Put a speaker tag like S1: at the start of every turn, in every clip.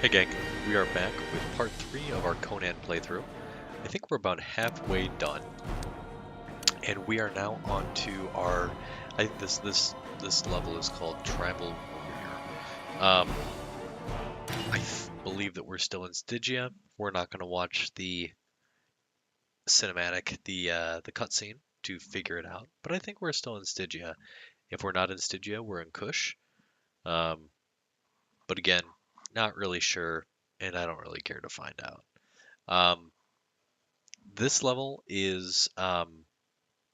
S1: Hey gang, we are back with part 3 of our Conan playthrough. I think we're about halfway done, and we are now on to our. I think this level is called Tribal Warrior. Believe that we're still in Stygia. We're not going to watch the cinematic, the cutscene to figure it out, but I think we're still in Stygia. If we're not in Stygia, we're in Kush. But again, not really sure, and I don't really care to find out. This level is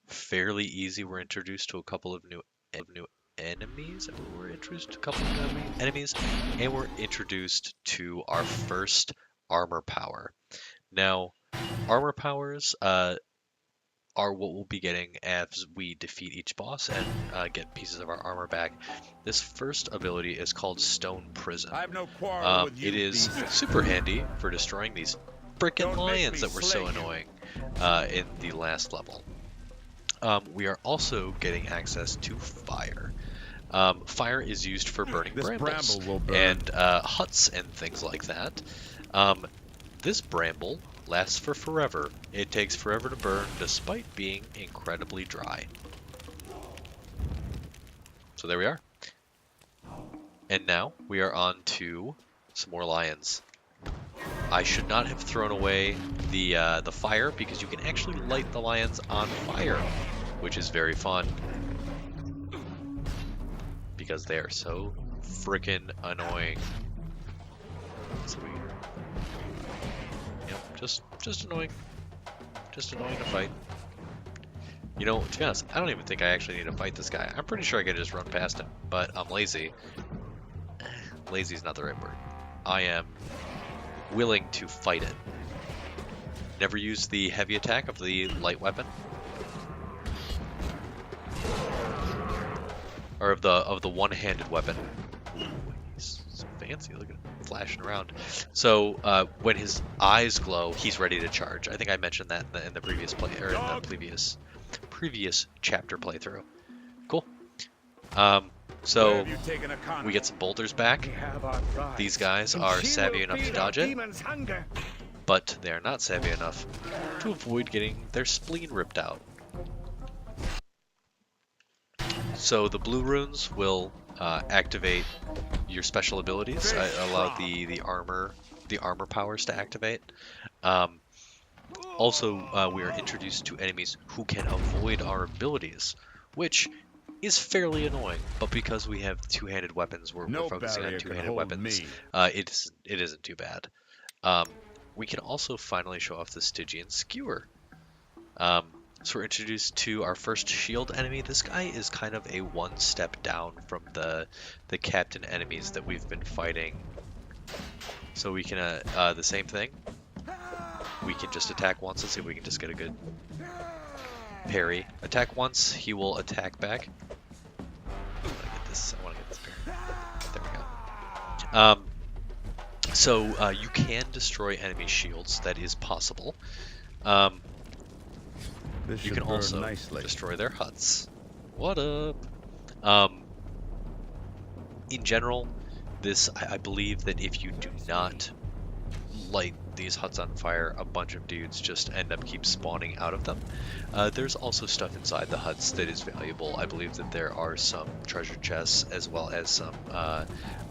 S1: fairly easy. We're introduced to a couple of new enemies. We're introduced to a couple of enemies, and we're introduced to our first armor power. Now, armor powers are what we'll be getting as we defeat each boss and get pieces of our armor back. This first ability is called Stone Prison.
S2: I have no quarrel with you,
S1: it is
S2: beast.
S1: super handy for destroying these frickin' lions that were so annoying in the last level. We are also getting access to fire. Fire is used for burning brambles and huts and things like that. This bramble lasts for forever. It takes forever to burn despite being incredibly dry. So there we are. And now we are on to some more lions. I should not have thrown away the fire because you can actually light the lions on fire, which is very fun because they are so freaking annoying. So just annoying. Just annoying to fight. You know, to be honest, I don't even think I actually need to fight this guy. I'm pretty sure I could just run past him, but I'm lazy. Lazy is not the right word. I am willing to fight it. Never use the heavy attack of the light weapon. Or of the one-handed weapon. Ooh, he's so fancy. Look at him flashing around. So when his eyes glow, he's ready to charge. I think I mentioned that in the previous play or in the previous chapter playthrough. Cool. So we get some boulders back. These guys are savvy enough to dodge it, but they are not savvy enough to avoid getting their spleen ripped out. So the blue runes will activate your special abilities, allow the armor powers to activate. Also, we are introduced to enemies who can avoid our abilities, which is fairly annoying. But because we have two-handed weapons, we're focusing on two-handed weapons. It isn't too bad. We can also finally show off the Stygian skewer. So we're introduced to our first shield enemy. This guy is kind of a one step down from the captain enemies that we've been fighting. So we can the same thing. We can just attack once. Let's see if we can just get a good parry. Attack once, he will attack back. I want to get this parry. There we go. So you can destroy enemy shields. That is possible. You can also destroy their huts. What up? In general, I believe that if you do not light these huts on fire, a bunch of dudes just keep spawning out of them. There's also stuff inside the huts that is valuable. I believe that there are some treasure chests as well as some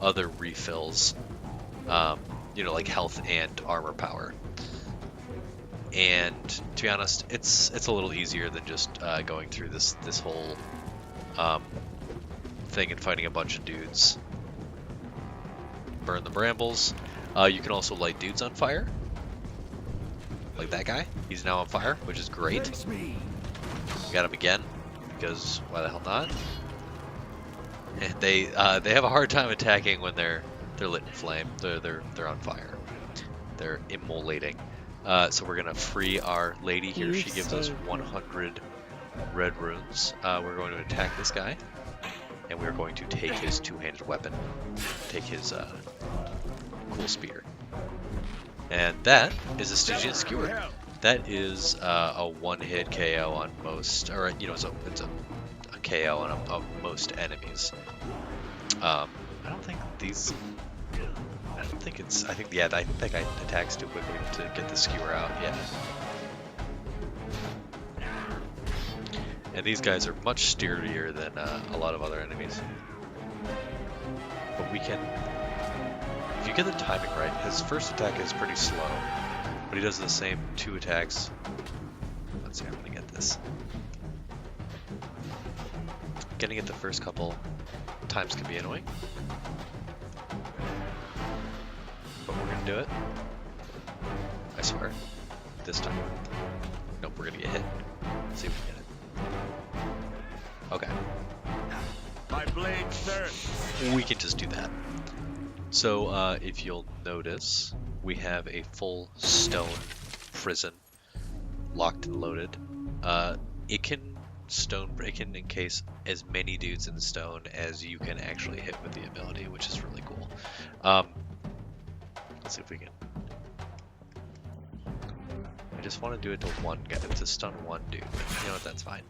S1: other refills, like health and armor power. And to be honest, it's a little easier than just going through this whole thing and fighting a bunch of dudes. Burn the brambles. You can also light dudes on fire, like that guy. He's now on fire, which is great. Got him again, because why the hell not? And they have a hard time attacking when they're lit in flame. They're on fire. They're immolating. So we're gonna free our lady here. She gives us 100 red runes. We're going to attack this guy, and we're going to take his two-handed weapon, take his cool spear, and that is a Stygian skewer. That is a one-hit KO on most, or it's a KO on most enemies. I don't think think it's. I think yeah. I think that guy attacks too quickly to get the skewer out. Yeah. And these guys are much sturdier than a lot of other enemies. But we can. If you get the timing right, his first attack is pretty slow, but he does the same 2 attacks. Let's see. I'm gonna get this. Getting it the first couple times can be annoying. But we're gonna do it. I swear. This time. Nope, we're gonna get hit. Let's see if we can get it. Okay.
S2: My blade thirsts.
S1: We can just do that. So, if you'll notice, we have a full stone prison, locked and loaded. It can encase as many dudes in stone as you can actually hit with the ability, which is really cool. Let's see if we can. I just want to do it to one guy, to stun one dude, but you know what, that's fine.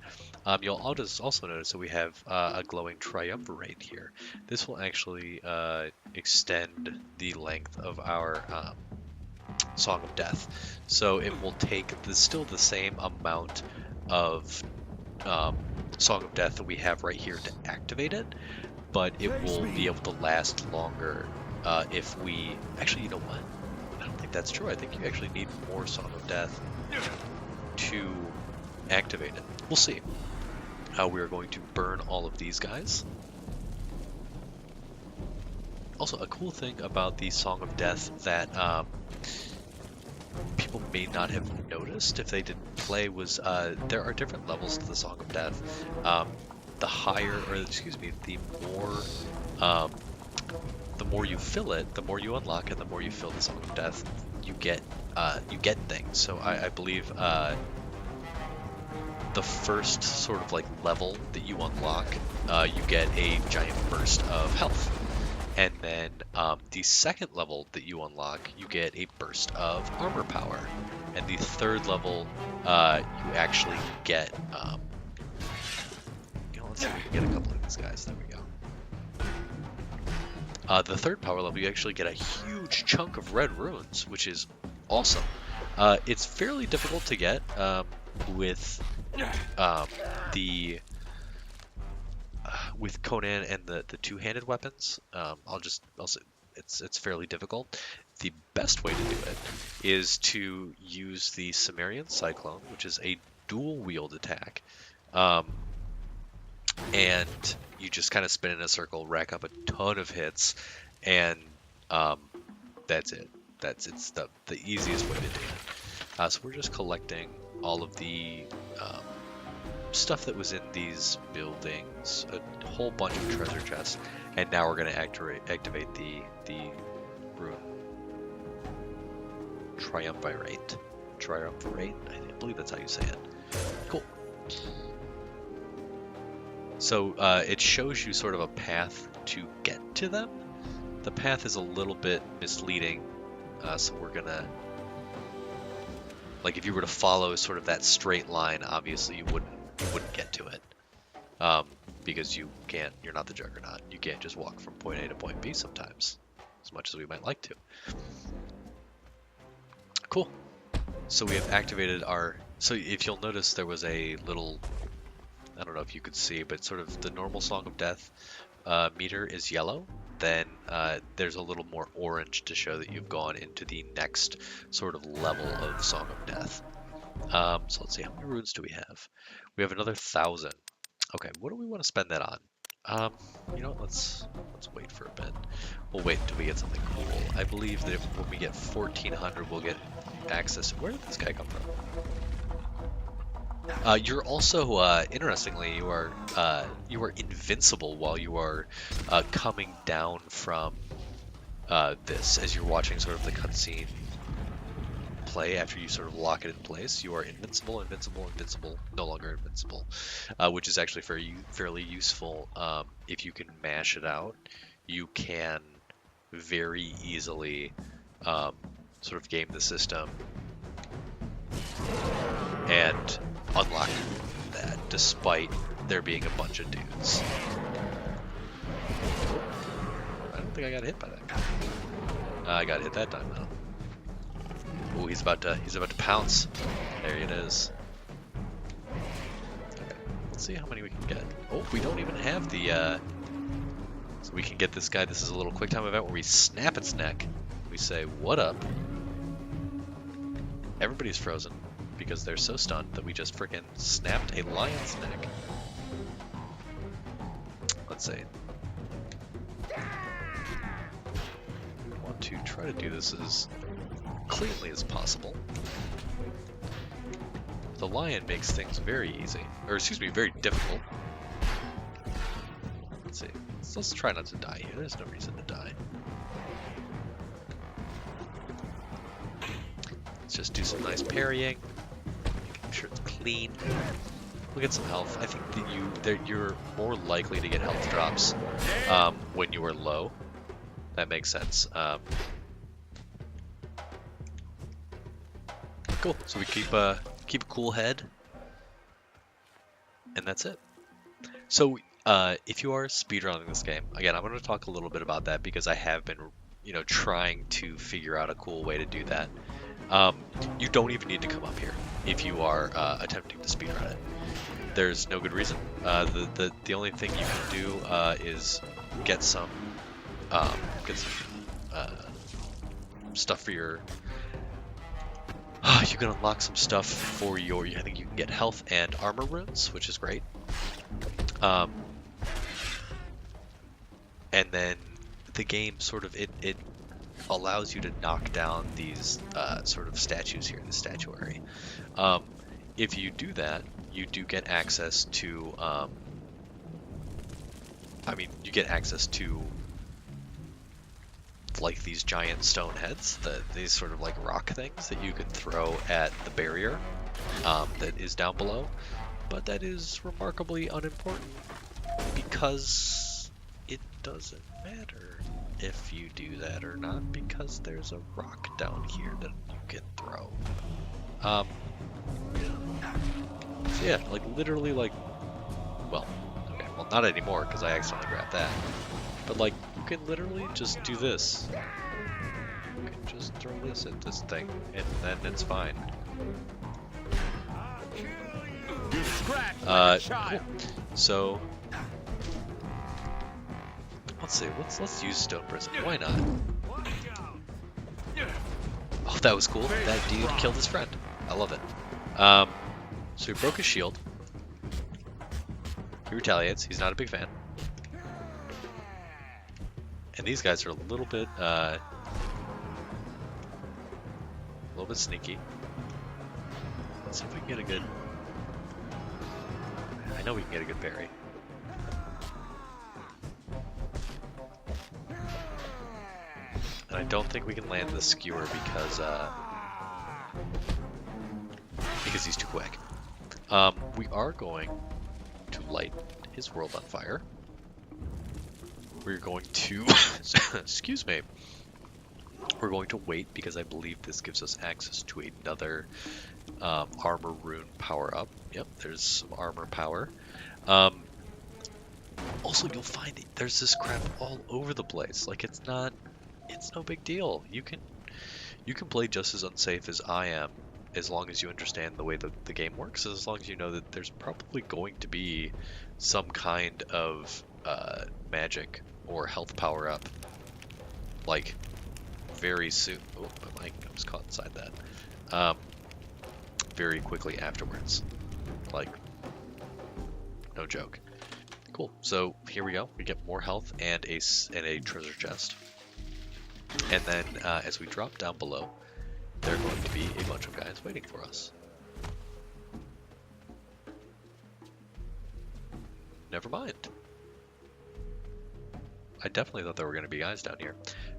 S1: You'll also notice that we have a glowing triumvirate here. This will actually extend the length of our Song of Death. So it will take still the same amount of Song of Death that we have right here to activate it, but it will be able to last longer if we... Actually, you know what? I don't think that's true. I think you actually need more Song of Death to activate it. We'll see. We are going to burn all of these guys. Also, a cool thing about the Song of Death that people may not have noticed if they didn't play was there are different levels to the Song of Death. The higher, or excuse me, the more you fill it, the more you unlock, and the more you fill the Song of Death, you get things. So I believe the first sort of like level that you unlock, you get a giant burst of health. And then the second level that you unlock, you get a burst of armor power. And the third level, you actually get, let's see if we can get a couple of these guys. There we go. The third power level, you actually get a huge chunk of red runes, which is awesome. It's fairly difficult to get with with Conan and the two-handed weapons. I'll say it's fairly difficult. The best way to do it is to use the Cimmerian Cyclone, which is a dual wield attack, and you just kind of spin in a circle, rack up a ton of hits, and that's it. It's the easiest way to do it. So we're just collecting all of the stuff that was in these buildings, a whole bunch of treasure chests, and now we're going to activate the rune triumvirate. I believe that's how you say it. Cool. So it shows you sort of a path to get to them. The path is a little bit misleading, so we're gonna, like, if you were to follow sort of that straight line, obviously you wouldn't get to it, because you're not the Juggernaut. You can't just walk from point A to point B sometimes, as much as we might like to. Cool. So we have activated our, so if you'll notice, there was a little, I don't know if you could see, but sort of the normal Song of Death meter is yellow. Then there's a little more orange to show that you've gone into the next sort of level of Song of Death. So let's see, how many runes do we have? We have another 1,000. Okay, what do we want to spend that on? You know what, let's wait for a bit. We'll wait until we get something cool. I believe that when we get 1,400, we'll get access. Where did this guy come from? You're also, interestingly, you are invincible while you are coming down from this, as you're watching sort of the cutscene play. After you sort of lock it in place, you are invincible, no longer invincible, which is actually fairly useful. If you can mash it out, you can very easily sort of game the system and unlock that, despite there being a bunch of dudes. I don't think I got hit by that guy. I got hit that time though. Oh, he's about to pounce. There it is. Okay, let's see how many we can get. Oh, we don't even have the. So we can get this guy. This is a little quick time event where we snap its neck. We say, "What up?" Everybody's frozen because they're so stunned that we just freaking snapped a lion's neck. Let's see. We want to try to do this as cleanly as possible. The lion makes things very easy, or excuse me, very difficult. Let's see. Let's try not to die here. There's no reason to die. Let's just do some nice parrying, making sure it's clean. We'll get some health. I think that you're more likely to get health drops when you are low. That makes sense. Cool. So we keep a cool head, and that's it. So if you are speedrunning this game, again, I'm going to talk a little bit about that because I have been, trying to figure out a cool way to do that. You don't even need to come up here if you are attempting to speedrun it. There's no good reason. The only thing you can do is get some stuff for your. You can unlock some stuff for your. I think you can get health and armor runes, which is great. And then the game sort of it allows you to knock down these sort of statues here in the statuary. If you do that, you do get access to. You get access to like these giant stone heads, these sort of like rock things that you can throw at the barrier that is down below. But that is remarkably unimportant because it doesn't matter if you do that or not, because there's a rock down here that you can throw. So yeah, like literally like, well, not anymore because I accidentally grabbed that. But like, you can literally just do this. You can just throw this at this thing, and then it's fine. Cool. So let's see. Let's use Stone Prison. Why not? Oh, that was cool. That dude killed his friend. I love it. So he broke his shield. He retaliates. He's not a big fan. And these guys are a little bit sneaky. Let's see if we can get a good. I know we can get a good parry. And I don't think we can land the skewer because he's too quick. We are going to light his world on fire. We're going to, excuse me, we're going to wait because I believe this gives us access to another armor rune power up. Yep, there's some armor power. Also, you'll find there's this crap all over the place. Like it's no big deal. You can play just as unsafe as I am, as long as you understand the way the game works. As long as you know that there's probably going to be some kind of magic or health power up, like very soon. Oh, my mic was caught inside that. Very quickly afterwards, like no joke. Cool. So here we go. We get more health and a treasure chest, and then as we drop down below, there are going to be a bunch of guys waiting for us. Never mind. I definitely thought there were going to be guys down here.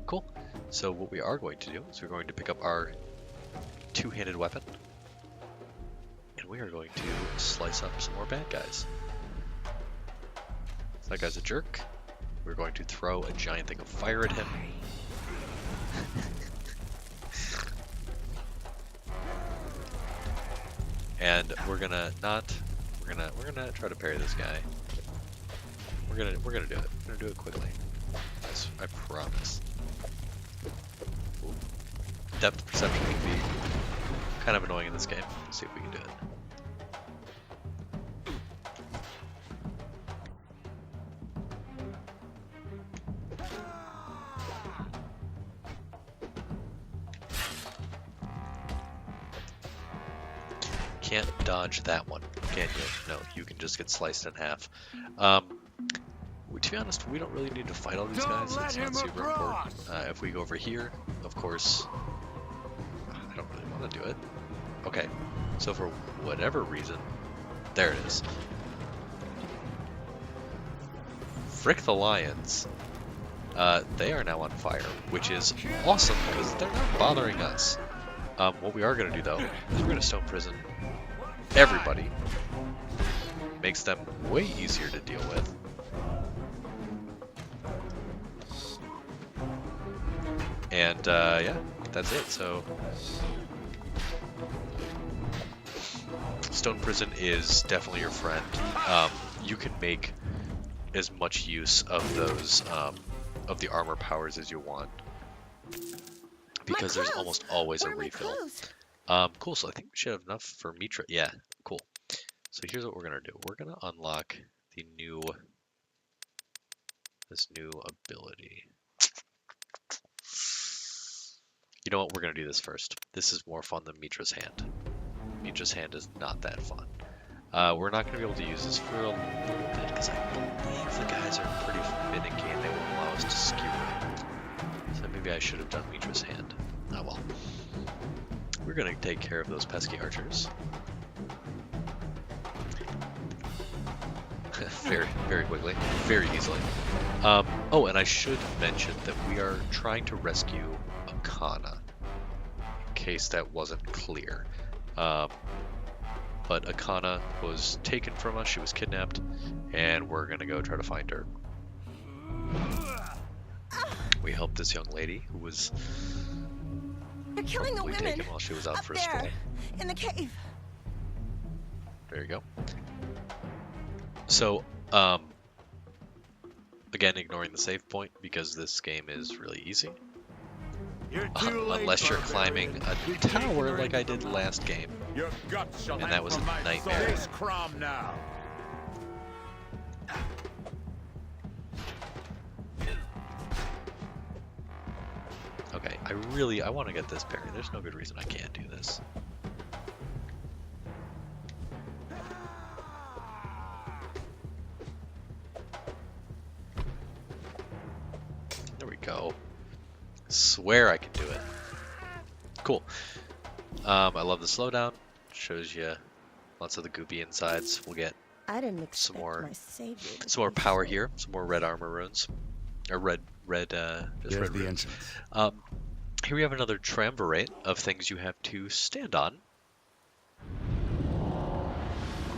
S1: Cool. So what we are going to do is we're going to pick up our two-handed weapon, and we are going to slice up some more bad guys. That guy's a jerk. We're going to throw a giant thing of fire at him. And we're gonna try to parry this guy. We're gonna do it. We're gonna do it quickly. I promise. depth perception can be kind of annoying in this game. Let's see if we can do it. Can't dodge that one, can you? No, you can just get sliced in half. To be honest, we don't really need to fight all these guys. It's not super important. If we go over here, of course, I don't really want to do it. Okay, so for whatever reason, there it is. Frick the lions. They are now on fire, which is awesome because they're not bothering us. What we are going to do, though, is we're going to stone prison everybody. Makes them way easier to deal with. And yeah, that's it. So stone prison is definitely your friend. You can make as much use of those of the armor powers as you want, because there's almost always a refill. Cool. So I think we should have enough for Mitra. Yeah, cool. So here's what we're gonna do. We're gonna unlock this new ability. You know what? We're gonna do this first. This is more fun than Mitra's hand. Mitra's hand is not that fun. We're not gonna be able to use this for a little bit because I believe the guys are pretty finicky and they won't allow us to skewer it. So maybe I should have done Mitra's hand. Oh well. We're gonna take care of those pesky archers. very, very quickly, very easily. Oh, and I should mention that we are trying to rescue Conan, in case that wasn't clear. But Akana was taken from us, she was kidnapped, and we're gonna go try to find her. We helped this young lady who was
S3: killing the women
S1: taken while she was out for a stroll.
S3: In the cave.
S1: There you go. So, again, ignoring the save point because this game is really easy. Unless you're climbing a tower like I did last game, and that was a nightmare. Okay, I want to get this parry. There's no good reason I can't do this. There we go. Swear I can do it. Cool. I love the slowdown. Shows you lots of the goopy insides. We'll get some more power here. Some more red armor runes, or red runes. Here we have another triumvirate of things you have to stand on.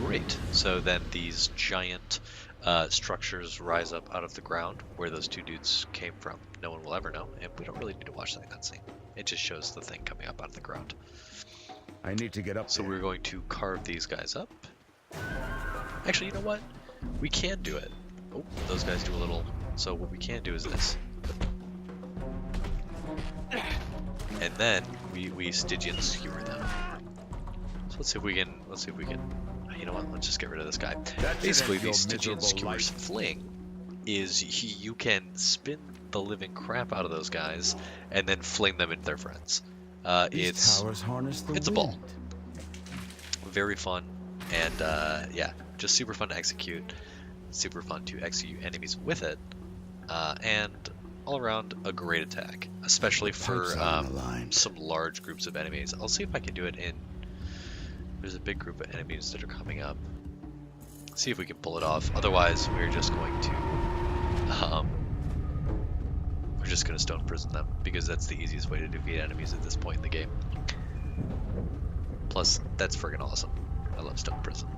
S1: Great. So then these giant structures rise up out of the ground where those two dudes came from. No one will ever know, and we don't really need to watch that cutscene. It just shows the thing coming up out of the ground.
S2: I need to get up.
S1: So we're going to carve these guys up. Actually, you know what? We can do it. Oh, those guys do a little. So what we can do is this. And then we Stygian skewer them. So let's see if we can. You know what? Let's just get rid of this guy. Basically, the Stygian skewer's fling is you can spin the living crap out of those guys and then fling them into their friends. It's a ball. Very fun, and yeah, just super fun to execute. Super fun to execute enemies with it, and all around a great attack, especially for some large groups of enemies. I'll see if I can do it in. There's a big group of enemies that are coming up. See if we can pull it off. Otherwise, we're just going to stone prison them, because that's the easiest way to defeat enemies at this point in the game. Plus, that's friggin' awesome. I love stone prison.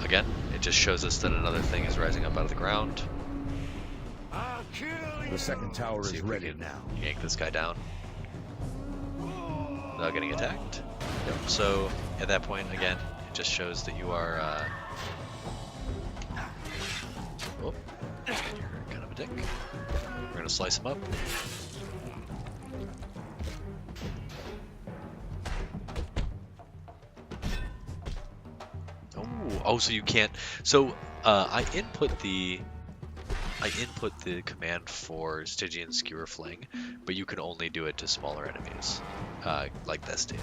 S1: Again, it just shows us that another thing is rising up out of the ground.
S2: The second tower is ready now.
S1: Yank this guy down without getting attacked. Yep. So at that point, again, it just shows that you are. Oh, you're kind of a dick. We're gonna slice him up. Oh, so you can't. So I input the command for Stygian Skewer Fling, but you can only do it to smaller enemies, like this dude.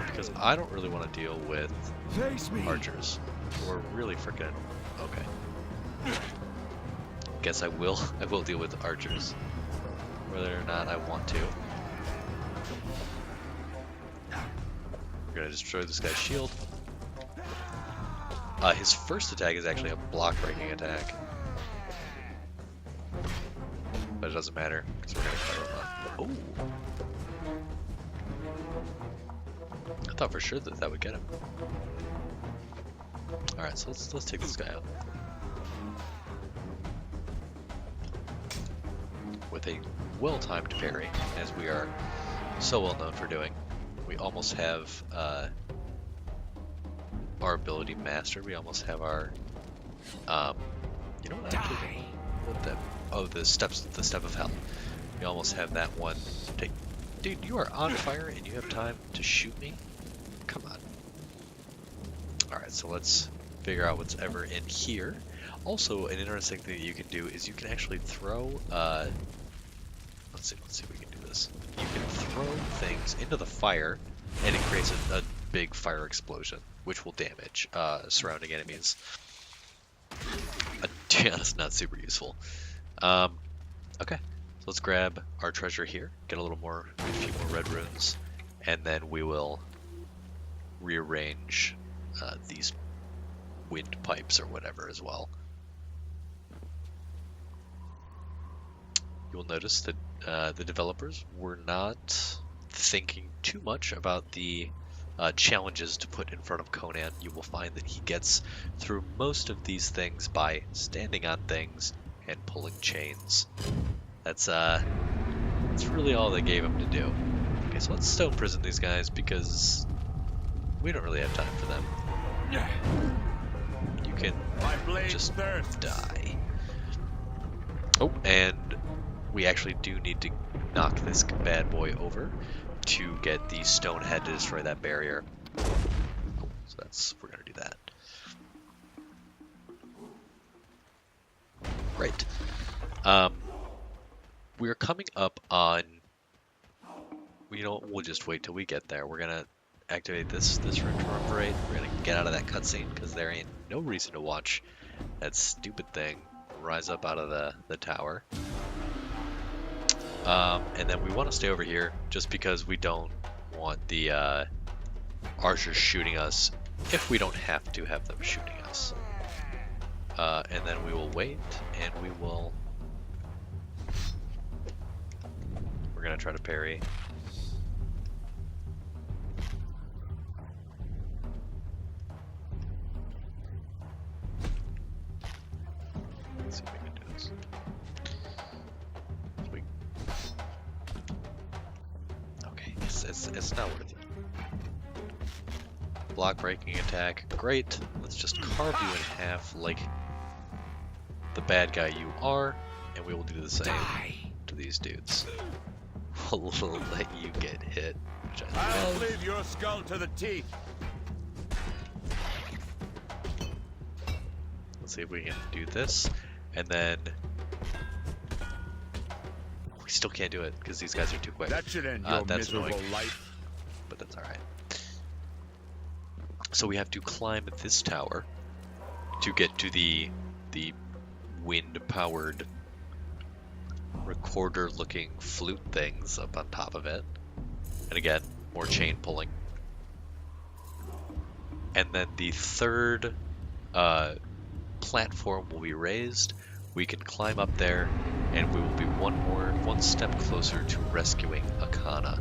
S1: Because I don't really want to deal with archers, who are really freaking. Okay. Guess I will deal with archers, whether or not I want to. We're gonna destroy this guy's shield. His first attack is actually a block breaking attack, but it doesn't matter because we're gonna cover him up. Oh! I thought for sure that would get him. All right, so let's take this guy out with a well-timed parry, as we are so well known for doing. We almost have our ability mastered. We almost have our you know what? Actually, the step of hell. We almost have that one. Dude, you are on fire and you have time to shoot me? Come on. Alright, so let's figure out what's ever in here. Also, an interesting thing that you can do is you can actually throw, let's see if we can do this. You can throw things into the fire, and it creates a big fire explosion, which will damage surrounding enemies. Yeah, that's not super useful. Okay, so let's grab our treasure here, get a few more red runes, and then we will rearrange these wind pipes or whatever as well. You will notice that the developers were not thinking too much about the challenges to put in front of Conan. You will find that he gets through most of these things by standing on things and pulling chains. That's really all they gave him to do. Okay, so let's stone prison these guys because we don't really have time for them. You can just die. Oh, and we actually do need to knock this bad boy over to get the stone head to destroy that barrier. Oh, so we're gonna do that. Right. We're coming up on. You know what? We'll just wait till we get there. We're gonna activate this room to operate. We're gonna get out of that cutscene because there ain't no reason to watch that stupid thing rise up out of the tower. And then we want to stay over here just because we don't want the archers shooting us if we don't have to have them shooting us. And then we will wait, and we're gonna try to parry. Let's see if we can do this. Okay, it's not worth it. Block breaking attack, great. Let's just carve you in half like the bad guy you are, and we will do the same to these dudes. We'll let you get hit, which I love.
S2: I'll leave your skull to the teeth.
S1: Let's see if we can do this, and then we still can't do it because these guys are too quick.
S2: That should end your miserable
S1: annoying,
S2: life.
S1: but that's all right. So we have to climb this tower to get to the wind-powered recorder-looking flute things up on top of it. And again, more chain pulling. And then the third platform will be raised. We can climb up there, and we will be one step closer to rescuing Akana.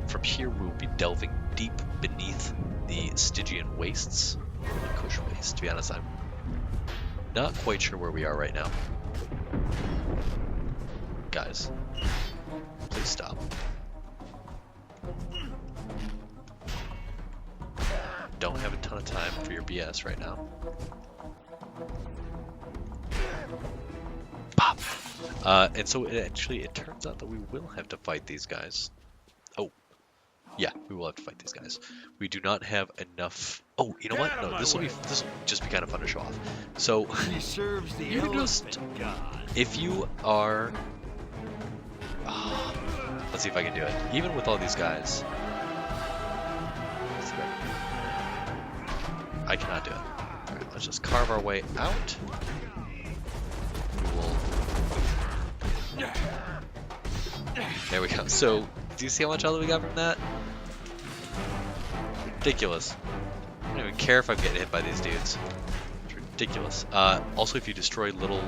S1: From here, we will be delving deep beneath the Stygian wastes. Or Kush waste. To be honest, I'm not quite sure where we are right now. Guys, please stop. Don't have a ton of time for your BS right now. Pop! And so it turns out that we will have to fight these guys. Oh, Yeah, we will have to fight these guys. We do not have enough. Oh, you know what? No, this will just be kind of fun to show off. So
S2: He serves the
S1: you can just, if you are, let's see if I can do it. Even with all these guys, I cannot do it. All right, let's just carve our way out. We will. There we go. So, do you see how much health we got from that? Ridiculous. I don't even care if I'm getting hit by these dudes. It's ridiculous. Also, if you destroy little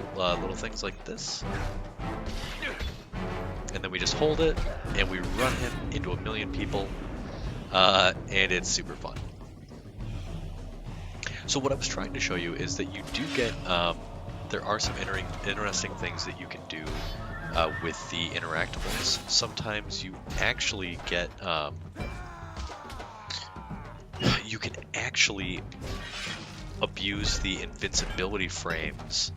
S1: things like this, and then we just hold it, and we run him into a million people, and it's super fun. So what I was trying to show you is that you do get, there are some interesting things that you can do with the interactables. Sometimes you actually get, you can actually abuse the invincibility frames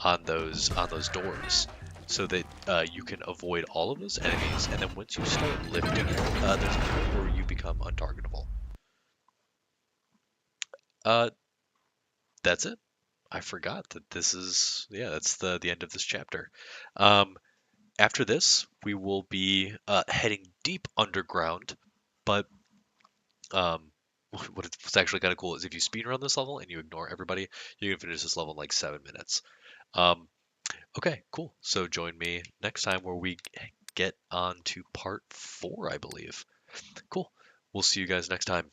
S1: on those doors, so that you can avoid all of those enemies, and then once you start lifting it, there's a point where you become untargetable. That's it. I forgot that this is, yeah, that's the end of this chapter. After this, we will be heading deep underground, but what's actually kind of cool is if you speedrun this level and you ignore everybody, you can finish this level in like 7 minutes. Okay, cool. So join me next time where we get on to part 4, I believe. Cool. We'll see you guys next time.